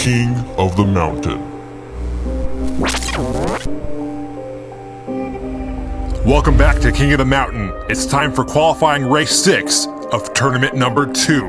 King of the Mountain. Welcome back to King of the Mountain. It's time for qualifying race 6 of tournament number 2.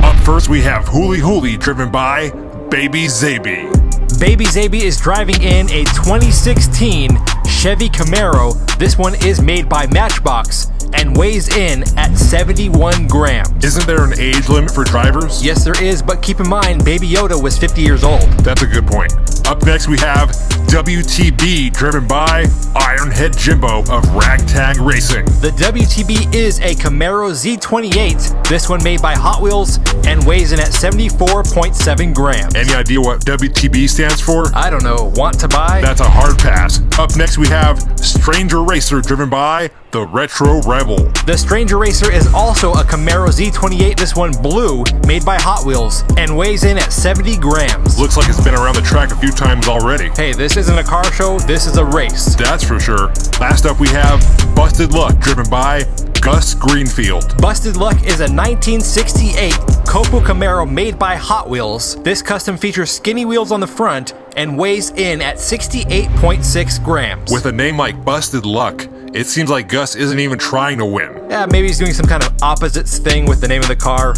Up first we have Hooly Hooly, driven by Baby Zaby. Baby Zaby is driving in a 2016 Chevy Camaro. This one is made by Matchbox and weighs in at 71 grams. Isn't there an age limit for drivers? Yes, there is, but keep in mind, Baby Yoda was 50 years old. That's a good point. Up next we have WTB, driven by Ironhead Jimbo of Ragtag Racing. The WTB is a Camaro Z28. This one made by Hot Wheels and weighs in at 74.7 grams. Any idea what WTB stands for? I don't know. Want to buy? That's a hard pass. Up next we have Stranger Racer, driven by the Retro Rebel. The Stranger Racer is also a Camaro Z28, this one blue, made by Hot Wheels, and weighs in at 70 grams. Looks like it's been around the track a few times already. Hey, this isn't a car show, this is a race. That's for sure. Last up we have Busted Luck, driven by Gus Greenfield. Busted Luck is a 1968 Copo Camaro made by Hot Wheels. This custom features skinny wheels on the front and weighs in at 68.6 grams. With a name like Busted Luck, it seems like Gus isn't even trying to win. Yeah, maybe he's doing some kind of opposites thing with the name of the car,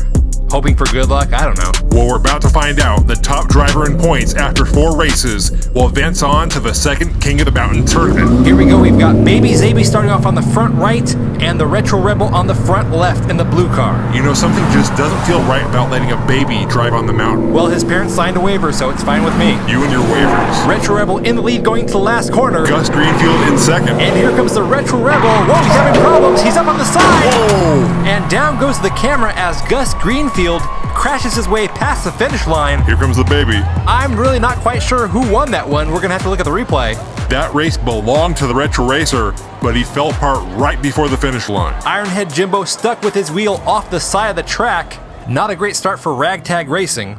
hoping for good luck, I don't know. Well, we're about to find out. The top driver in points after 4 races will advance on to the second King of the Mountain tournament. Here we go, we've got Baby Zaby starting off on the front right and the Retro Rebel on the front left in the blue car. You know, something just doesn't feel right about letting a baby drive on the mountain. Well, his parents signed a waiver, so it's fine with me. You and your waivers. Retro Rebel in the lead going to the last corner. Gus Greenfield in second. And here comes the Retro Rebel. Whoa, he's having problems. He's up on the side. Whoa! And down goes the camera as Gus Greenfield crashes his way past the finish line. Here comes the baby. I'm really not quite sure who won that one. We're gonna have to look at the replay. That race belonged to the Retro Racer, but he fell apart right before the finish line. Ironhead Jimbo stuck with his wheel off the side of the track. Not a great start for Ragtag Racing.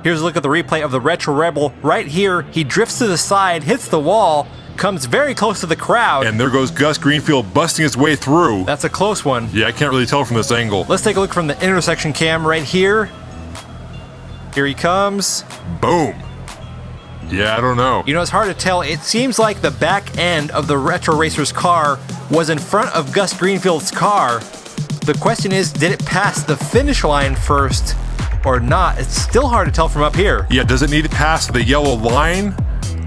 Here's a look at the replay of the Retro Rebel. Right here, he drifts to the side, hits the wall, comes very close to the crowd. And there goes Gus Greenfield busting his way through. That's a close one. Yeah, I can't really tell from this angle. Let's take a look from the intersection cam right here. Here he comes. Boom. Yeah, I don't know. You know, it's hard to tell. It seems like the back end of the Retro Racer's car was in front of Gus Greenfield's car. The question is, did it pass the finish line first or not? It's still hard to tell from up here. Yeah, does it need to pass the yellow line?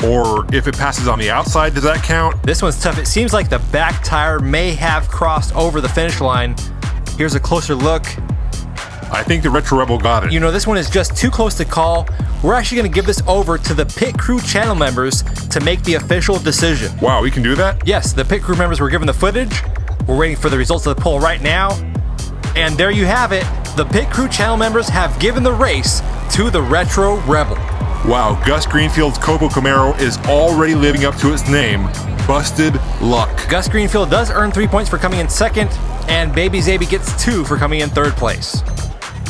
Or if it passes on the outside, does that count? This one's tough. It seems like the back tire may have crossed over the finish line. Here's a closer look. I think the Retro Rebel got it. You know, this one is just too close to call. We're actually going to give this over to the pit crew channel members to make the official decision. Wow, we can do that? Yes, the pit crew members were given the footage. We're waiting for the results of the poll right now. And there you have it. The pit crew channel members have given the race to the Retro Rebel. Wow, Gus Greenfield's Copo Camaro is already living up to its name, Busted Luck. Gus Greenfield does earn 3 points for coming in second, and Baby Zaby gets 2 for coming in third place.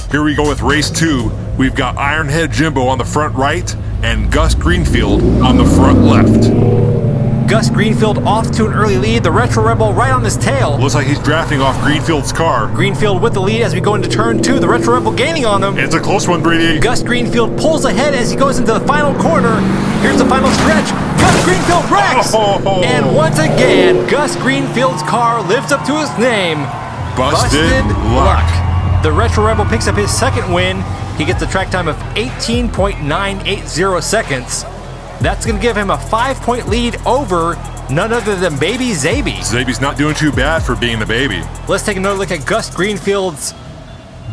Here we go with race 2. We've got Ironhead Jimbo on the front right and Gus Greenfield on the front left. Gus Greenfield off to an early lead, the Retro Rebel right on his tail. Looks like he's drafting off Greenfield's car. Greenfield with the lead as we go into turn 2, the Retro Rebel gaining on him. It's a close one, Brady. Gus Greenfield pulls ahead as he goes into the final corner. Here's the final stretch. Gus Greenfield wrecks! Oh. And once again, Gus Greenfield's car lives up to his name. Busted Luck. The Retro Rebel picks up his second win. He gets a track time of 18.980 seconds. That's going to give him a 5-point lead over none other than Baby Zaby. Zaby's not doing too bad for being a baby. Let's take another look at Gus Greenfield's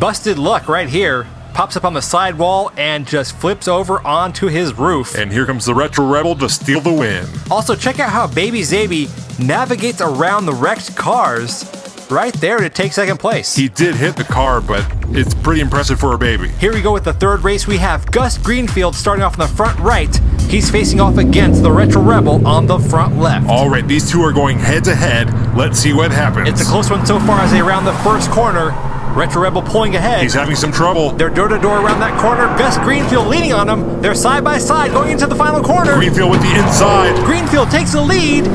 Busted Luck right here. Pops up on the sidewall and just flips over onto his roof. And here comes the Retro Rebel to steal the win. Also, check out how Baby Zaby navigates around the wrecked cars right there to take second place. He did hit the car, but it's pretty impressive for a baby. Here we go with the third race. We have Gus Greenfield starting off in the front right. He's facing off against the Retro Rebel on the front left. All right, these two are going head to head. Let's see what happens. It's a close one so far as they round the first corner. Retro Rebel pulling ahead. He's having some trouble. They're door to door around that corner. Gus Greenfield leaning on him. They're side by side going into the final corner. Greenfield with the inside. Greenfield takes the lead.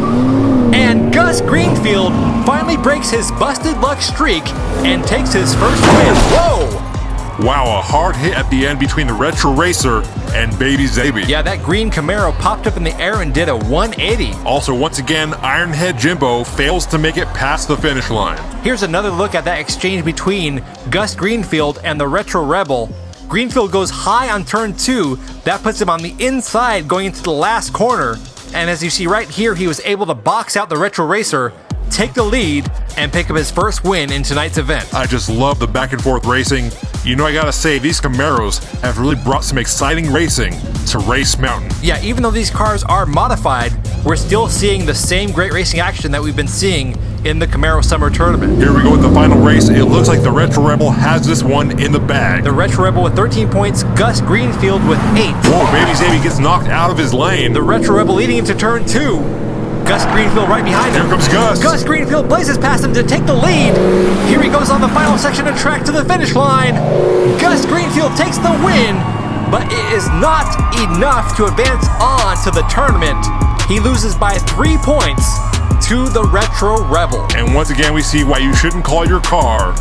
And Gus Greenfield finally breaks his Busted Luck streak and takes his first win. Whoa! Wow, a hard hit at the end between the Retro Racer and Baby Zaby. Yeah, that green Camaro popped up in the air and did a 180. Also, once again, Ironhead Jimbo fails to make it past the finish line. Here's another look at that exchange between Gus Greenfield and the Retro Rebel. Greenfield goes high on turn 2. That puts him on the inside going into the last corner. And as you see right here, he was able to box out the Retro Racer, take the lead, and pick up his first win in tonight's event. I just love the back and forth racing. You know, I gotta say, these Camaros have really brought some exciting racing to Race Mountain. Yeah, even though these cars are modified, we're still seeing the same great racing action that we've been seeing in the Camaro Summer Tournament. Here we go with the final race. It looks like the Retro Rebel has this one in the bag. The Retro Rebel with 13 points, Gus Greenfield with 8. Whoa, Baby Zaby gets knocked out of his lane. The Retro Rebel leading into turn 2. Gus Greenfield right behind him. Here comes Gus. Gus Greenfield blazes past him to take the lead. Here he goes on the final section of track to the finish line. Gus Greenfield takes the win, but it is not enough to advance on to the tournament. He loses by 3 points to the Retro Rebel. And once again, we see why you shouldn't call your car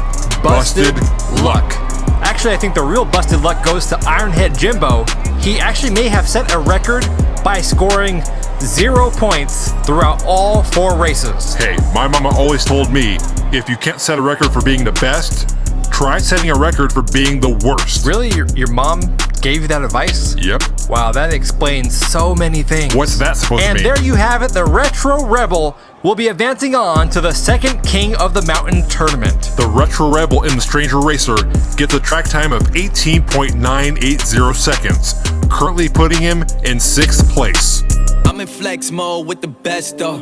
Busted Luck. Actually, I think the real busted luck goes to Ironhead Jimbo. He actually may have set a record by scoring 0 points throughout all 4 races. Hey, my mama always told me, if you can't set a record for being the best, try setting a record for being the worst. Really? Your mom gave you that advice? Yep. Wow, that explains so many things. What's that supposed to And mean? there you have it, the Retro Rebel will be advancing on to the second King of the Mountain tournament. The Retro Rebel in the Stranger Racer gets a track time of 18.980 seconds, currently putting him in 6th place. I'm in flex mode with the best, though.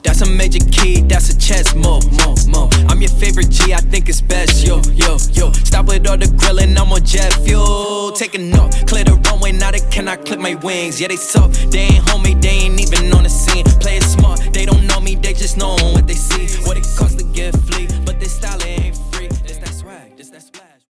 That's a major key, that's a chess move. I'm your favorite G, I think it's best, yo. Stop with all the grilling, I'm on jet fuel. Taking off, clear the runway, now they cannot clip my wings. Yeah, they suck, they ain't homie, they ain't even on the scene. Play it smart, they don't know me, they just know what they see. What it costs to get